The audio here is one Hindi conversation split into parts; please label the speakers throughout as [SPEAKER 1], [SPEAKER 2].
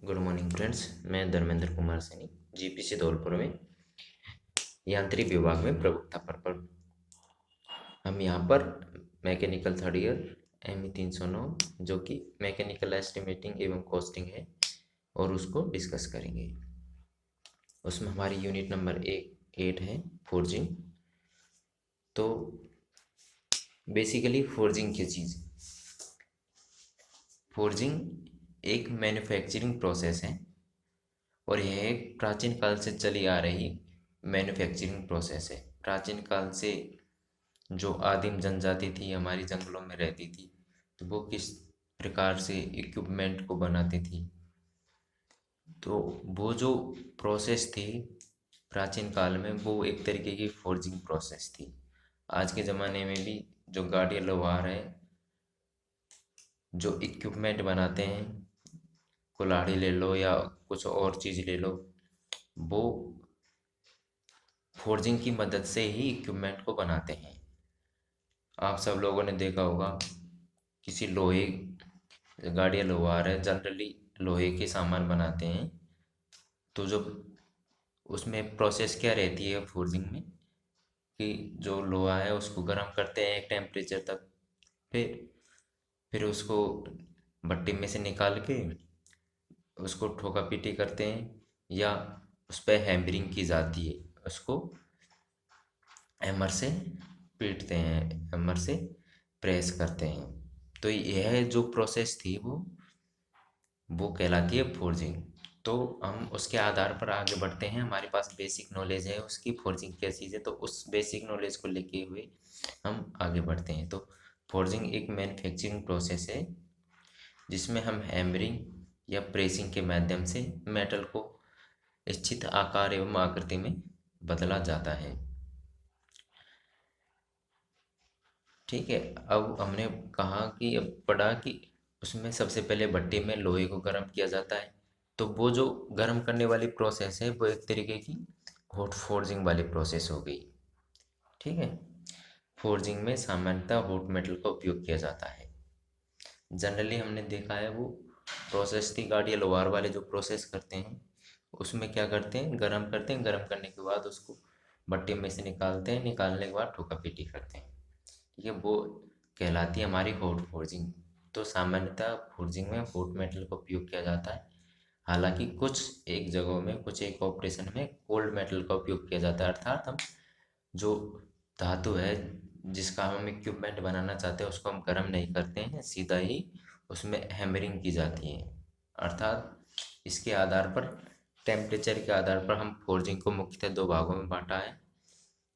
[SPEAKER 1] Good morning friends. मैं धर्मेंद्र कुमार सैनी जीपीसी धौलपुर में यांत्रिक विभाग में प्रवक्ता पर हम यहाँ पर मैकेनिकल थर्ड ईयर ME 309 जो कि मैकेनिकल एस्टिमेटिंग एवं कॉस्टिंग है और उसको डिस्कस करेंगे। उसमें हमारी यूनिट नंबर 8 है फोर्जिंग। तो बेसिकली फोर्जिंग क्या चीज़? फोर्जिंग एक मैन्युफैक्चरिंग प्रोसेस है और यह एक प्राचीन काल से चली आ रही मैन्युफैक्चरिंग प्रोसेस है। प्राचीन काल से जो आदिम जनजाति थी हमारी जंगलों में रहती थी, तो वो किस प्रकार से इक्विपमेंट को बनाती थी, तो वो जो प्रोसेस थी प्राचीन काल में वो एक तरीके की फोर्जिंग प्रोसेस थी। आज के ज़माने में भी जो गाड़ी लोहार है जो इक्विपमेंट बनाते हैं, कुल्हाड़ी ले लो या कुछ और चीज़ ले लो, वो फोर्जिंग की मदद से ही इक्विपमेंट को बनाते हैं। आप सब लोगों ने देखा होगा किसी लोहे गाड़ियाँ लोहार है जनरली लोहे के सामान बनाते हैं, तो जो उसमें प्रोसेस क्या रहती है फोर्जिंग में कि जो लोहा है उसको गर्म करते हैं एक टेम्परेचर तक, फिर उसको भट्टी में से निकाल के उसको ठोका पीटी करते हैं या उस पर हैमरिंग की जाती है। उसको हैमर से पीटते हैं, हैमर से प्रेस करते हैं। तो यह जो प्रोसेस थी वो कहलाती है फोर्जिंग। तो हम उसके आधार पर आगे बढ़ते हैं। हमारे पास बेसिक नॉलेज है उसकी फोर्जिंग क्या चीज़ है, तो उस बेसिक नॉलेज को लेके हुए हम आगे बढ़ते हैं। तो फोर्जिंग एक मैन्युफैक्चरिंग प्रोसेस है जिसमें हम हैमरिंग या प्रेसिंग के माध्यम से मेटल को इच्छित आकार एवं आकृति में बदला जाता है। ठीक है। अब हमने कहा कि अब पढ़ा कि उसमें सबसे पहले भट्टी में लोहे को गर्म किया जाता है, तो वो जो गर्म करने वाली प्रोसेस है वो एक तरीके की हॉट फोर्जिंग वाली प्रोसेस हो गई। ठीक है। फोर्जिंग में सामान्यतः हॉट मेटल का उपयोग किया जाता है। जनरली हमने देखा है वो प्रोसेस थी गाड़ी लोहार वाले जो प्रोसेस करते हैं उसमें क्या करते हैं, गर्म करते हैं, गर्म करने के बाद उसको भट्टी में से निकालते हैं, निकालने के बाद ठोका पीटी करते हैं। ठीक है, वो कहलाती है हमारी हॉट फोर्जिंग। तो सामान्यतः फोर्जिंग में हॉट मेटल का उपयोग किया जाता है। हालांकि कुछ एक जगहों में कुछ एक ऑपरेशन में कोल्ड मेटल का उपयोग किया जाता है, अर्थात हम जो धातु है जिसका हम इक्विपमेंट बनाना चाहते हैं उसको हम गर्म नहीं करते हैं, सीधा ही उसमें हैमरिंग की जाती है। अर्थात इसके आधार पर टेम्परेचर के आधार पर हम फोर्जिंग को मुख्यतः दो भागों में बांटा है।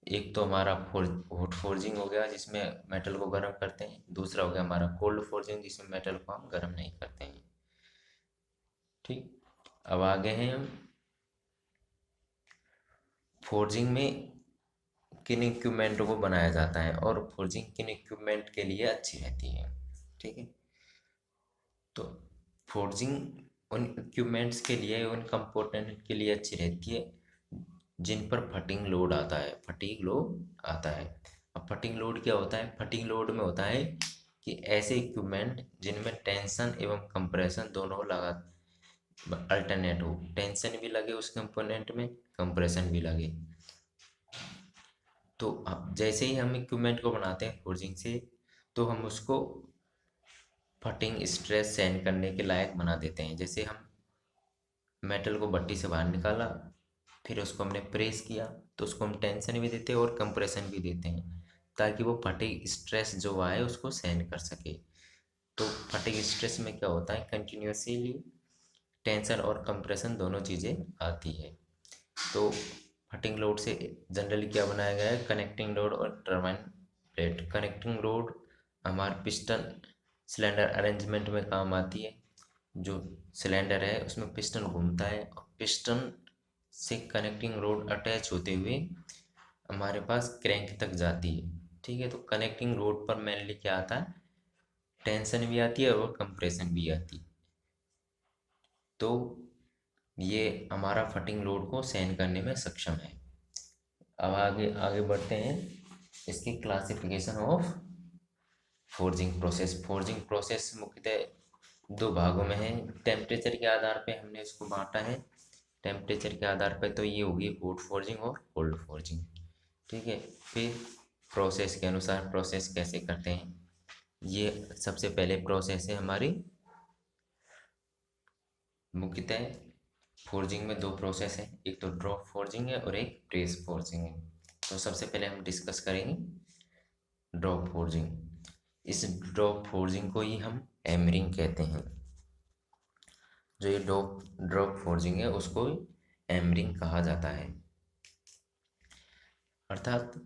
[SPEAKER 1] एक तो हमारा हॉट फोर्जिंग हो गया जिसमें मेटल को गर्म करते हैं, दूसरा हो गया हमारा कोल्ड फोर्जिंग जिसमें मेटल को हम गर्म नहीं करते हैं। ठीक। अब आगे हैं हम फोर्जिंग में किन इक्विपमेंटों को बनाया जाता है और फोर्जिंग किन इक्विपमेंट के लिए अच्छी रहती है। ठीक है। तो फोर्जिंग उन इक्विपमेंट्स के लिए, उन कंपोनेंट के लिए अच्छी रहती है जिन पर फटिंग लोड आता है, फटीग लोड आता है। अब फटिंग लोड क्या होता है? फटिंग लोड में होता है कि ऐसे इक्विपमेंट जिनमें टेंशन एवं कंप्रेशन दोनों लगा अल्टरनेट हो, टेंशन भी लगे उस कंपोनेंट में, कंप्रेशन भी लगे। तो जैसे ही हम इक्विपमेंट को बनाते हैं फोर्जिंग से, तो हम उसको फटिंग स्ट्रेस सहन करने के लायक बना देते हैं। जैसे हम मेटल को भट्टी से बाहर निकाला, फिर उसको हमने प्रेस किया, तो उसको हम टेंशन भी देते हैं और कंप्रेशन भी देते हैं ताकि वो फटिग स्ट्रेस जो आए उसको सहन कर सके। तो फटिग स्ट्रेस में क्या होता है, कंटिन्यूसली टेंशन और कंप्रेशन दोनों चीज़ें आती है। तो फटिंग लोड से जनरली क्या बनाया गया है, कनेक्टिंग लोड और टर्बाइन प्लेट। कनेक्टिंग लोड हमारे पिस्टन सिलेंडर अरेंजमेंट में काम आती है। जो सिलेंडर है उसमें पिस्टन घूमता है और पिस्टन से कनेक्टिंग रोड अटैच होते हुए हमारे पास क्रैंक तक जाती है। ठीक है। तो कनेक्टिंग रोड पर मेनली क्या आता है, टेंशन भी आती है और कंप्रेशन भी आती है। तो ये हमारा फटिंग लोड को सहन करने में सक्षम है। अब आगे आगे बढ़ते हैं इसकी classification of forging process. Forging process मुख्यतः दो भागों में है। टेम्परेचर के आधार पे हमने इसको बांटा है। टेम्परेचर के आधार पे तो ये होगी हॉट फोर्जिंग और कोल्ड फोर्जिंग। ठीक है। फिर प्रोसेस के अनुसार प्रोसेस कैसे करते हैं, ये सबसे पहले प्रोसेस है हमारी मुख्यतः। फोर्जिंग में दो प्रोसेस है, एक तो ड्रॉप फोर्जिंग है और एक प्रेस फोर्जिंग है। तो सबसे पहले हम डिस्कस करेंगे ड्रॉप फोर्जिंग। इस ड्रॉप फोर्जिंग को ही हम एमरिंग कहते हैं। जो ये ड्रॉप ड्रॉप फोर्जिंग है उसको एमरिंग कहा जाता है। अर्थात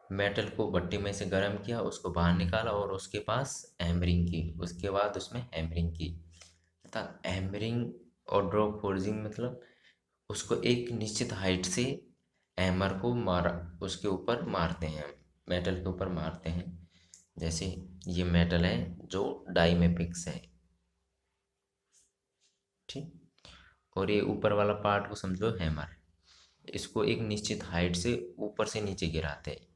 [SPEAKER 1] मेटल को भट्टी में से गर्म किया, उसको बाहर निकाला और उसके पास हैमरिंग की, उसके बाद उसमें हैमरिंग की। अर्थात हैमरिंग और ड्रॉप फोर्जिंग मतलब उसको एक निश्चित हाइट से हैमर को मारा, उसके ऊपर मारते हैं, मेटल के ऊपर मारते हैं। जैसे ये मेटल है जो डाई में फिक्स है, ठीक। और ये ऊपर वाला पार्ट को समझो हैमर, इसको एक निश्चित हाइट से ऊपर से नीचे गिराते हैं।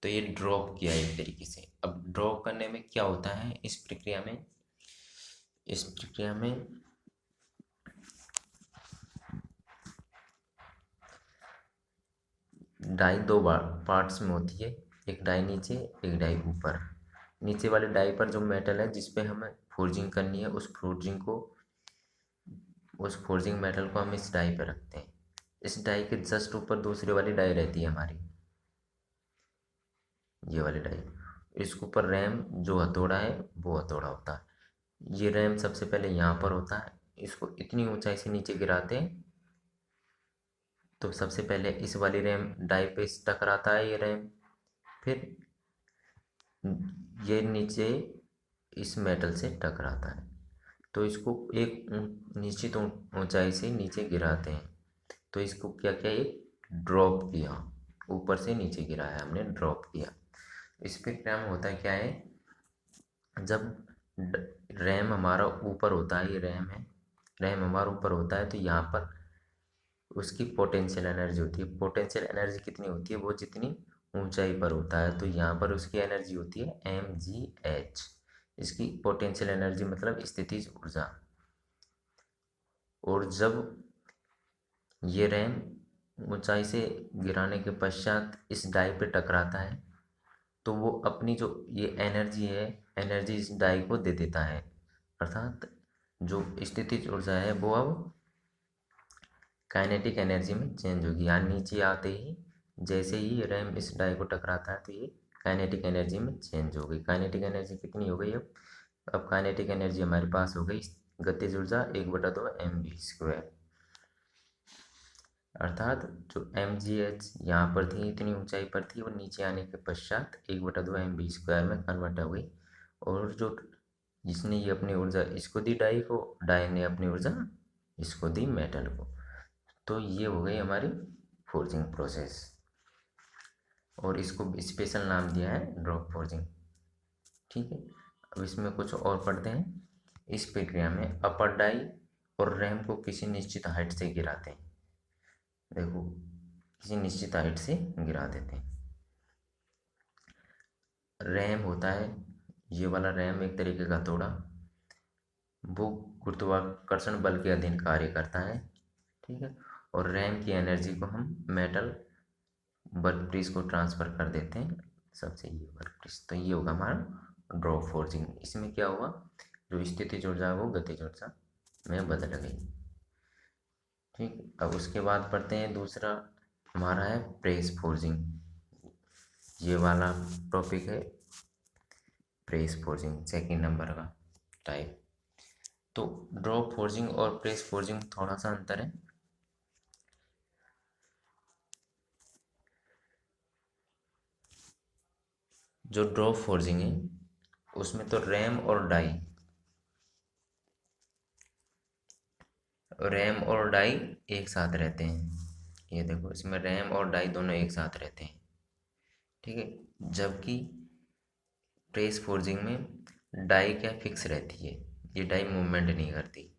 [SPEAKER 1] तो ये ड्रॉप किया एक तरीके से। अब ड्रॉप करने में क्या होता है इस प्रक्रिया में डाई दो पार्ट्स में होती है, एक डाई नीचे एक डाई ऊपर। नीचे वाले डाई पर जो मेटल है जिस पे हमें फोर्जिंग करनी है, उस फोर्जिंग मेटल को हम इस डाई पे रखते हैं। इस डाई के जस्ट ऊपर दूसरी वाली डाई रहती है हमारी, ये वाली डाई। इसके ऊपर रैम जो हथौड़ा है वो हथौड़ा होता है। ये रैम सबसे पहले यहाँ पर होता है, इसको इतनी ऊंचाई से नीचे गिराते हैं। तो सबसे पहले इस वाली रैम डाई पे टकराता है ये रैम, फिर ये नीचे इस मेटल से टकराता है। तो इसको एक निश्चित ऊंचाई से नीचे गिराते हैं। तो इसको क्या किया, एक ड्रॉप किया, ऊपर से नीचे गिराया हमने, ड्रॉप किया। इस पे क्या होता है, क्या है, जब रैम हमारा ऊपर होता है, ये रैम है, रैम हमारा ऊपर होता है तो यहाँ पर उसकी पोटेंशियल एनर्जी होती है। पोटेंशियल एनर्जी कितनी होती है, वो जितनी ऊंचाई पर होता है। तो यहाँ पर उसकी एनर्जी होती है mgh। इसकी पोटेंशियल एनर्जी मतलब स्थितिज ऊर्जा। और जब ये रैम ऊंचाई से गिराने के पश्चात इस डाई पे टकराता है तो वो अपनी जो ये एनर्जी है, एनर्जी इस डाई को दे देता है। अर्थात जो स्थितिज ऊर्जा है वो अब काइनेटिक एनर्जी में चेंज होगी। यहाँ नीचे आते ही जैसे ही रैम इस डाई को टकराता है तो ये काइनेटिक एनर्जी में चेंज हो गई। काइनेटिक एनर्जी कितनी हो गई अब काइनेटिक एनर्जी हमारे पास हो गई गतिज ऊर्जा 1/2 mv²। अर्थात जो mgh यहाँ पर थी, इतनी ऊंचाई पर थी, और नीचे आने के पश्चात 1/2 mv² में कन्वर्ट हो गई। और जो जिसने ये अपनी ऊर्जा इसको दी डाई को, डाई ने अपनी ऊर्जा इसको दी मेटल को। तो ये हो गई हमारी फोर्जिंग प्रोसेस, और इसको स्पेशल नाम दिया है ड्रॉप फोर्जिंग। ठीक है। अब इसमें कुछ और पढ़ते हैं। इस प्रक्रिया में अपर डाई और रैम को किसी निश्चित हाइट से गिराते हैं। देखो, किसी निश्चित हाइट से गिरा देते हैं। रैम होता है ये वाला रैम, एक तरीके का हथौड़ा, वो गुरुत्वाकर्षण बल के अधीन कार्य करता है। ठीक है। और रैम की एनर्जी को हम मेटल वर्कपीस को ट्रांसफ़र कर देते हैं, सबसे ये वर्कपीस। तो ये होगा हमारा ड्रॉप फोर्जिंग। इसमें क्या हुआ, जो स्थितिज ऊर्जा है वो गतिज ऊर्जा में बदल गई। ठीक। अब उसके बाद पढ़ते हैं दूसरा हमारा है प्रेस फोर्जिंग। ये वाला टॉपिक है प्रेस फोर्जिंग, सेकेंड नंबर का टाइप। तो ड्रॉप फोर्जिंग और प्रेस फोर्जिंग थोड़ा सा अंतर है। जो ड्रॉप फोर्जिंग है उसमें तो रैम और डाई एक साथ रहते हैं। ये देखो, इसमें रैम और डाई दोनों एक साथ रहते हैं। ठीक है। जबकि प्रेस फोर्जिंग में डाई क्या फिक्स रहती है, ये डाई मूवमेंट नहीं करती।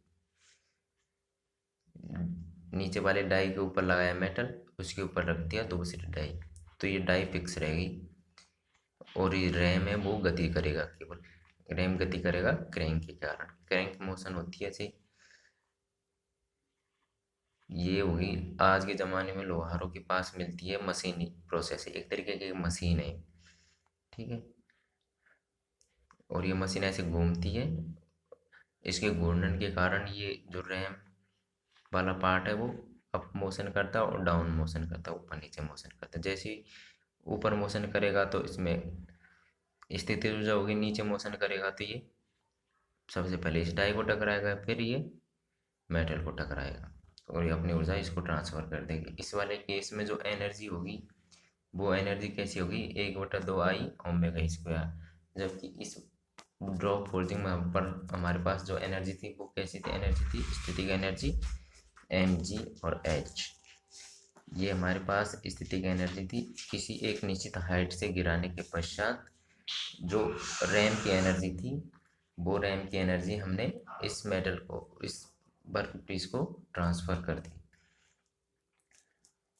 [SPEAKER 1] नीचे वाले डाई के ऊपर लगाया मेटल, उसके ऊपर रख दिया दूसरी डाई, तो ये डाई फिक्स रहेगी। और ये रैम है वो गति करेगा, केवल रैम गति करेगा क्रैंक के कारण, क्रैंक मोशन होती है ऐसे। ये होगी आज के ज़माने में लोहारों के पास मिलती है मशीनी प्रोसेस, एक तरीके की मशीन है, ठीक है। और ये मशीन ऐसे घूमती है, इसके घूर्णन के कारण ये जो रैम वाला पार्ट है वो अप मोशन करता है और डाउन मोशन करता है, ऊपर नीचे मोशन करता है। जैसे ही ऊपर मोशन करेगा तो इसमें स्थिति ऊर्जा होगी, नीचे मोशन करेगा तो ये सबसे पहले इस डाई को टकराएगा, फिर ये मेटल को टकराएगा और ये अपनी ऊर्जा इसको ट्रांसफर कर देगी। इस वाले केस में जो एनर्जी होगी वो एनर्जी कैसी होगी, 1/2 I ओमेगा स्क्वायर। जबकि इस ड्रॉप फोर्जिंग में पर हमारे पास जो एनर्जी थी वो कैसी थी, एनर्जी थी स्थितिक एनर्जी mg और h। ये हमारे पास स्थितिक एनर्जी थी किसी एक निश्चित हाइट से गिराने के पश्चात। जो रैम की एनर्जी थी वो रैम की एनर्जी हमने इस मेटल को, इस वर्क पीस को ट्रांसफ़र कर दी।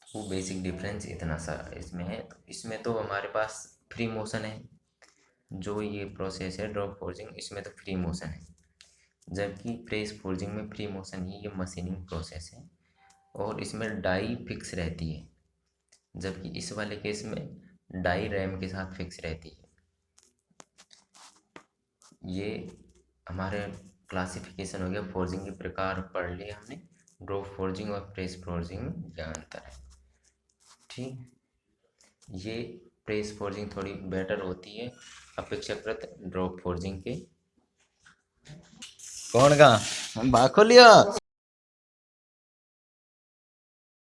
[SPEAKER 1] वो बेसिक डिफरेंस इतना सा इसमें है। इसमें तो हमारे पास फ्री मोशन है, जो ये प्रोसेस है ड्रॉप फोर्जिंग, इसमें तो फ्री मोशन है। जबकि प्रेस फोर्जिंग में फ्री मोशन ही ये मशीनिंग प्रोसेस है और इसमें डाई फिक्स रहती है। जबकि इस वाले केस में डाई रैम के साथ फिक्स रहती है। ये हमारे क्लासिफिकेशन हो गया, फोर्जिंग के प्रकार पढ़ लिए हमने, ड्रॉप फोर्जिंग और प्रेस फोर्जिंग में क्या अंतर है, ठीक। ये प्रेस फोर्जिंग थोड़ी बेटर होती है अपेक्षाकृत ड्रॉप फोर्जिंग के।
[SPEAKER 2] कौन का भाग खोलियो।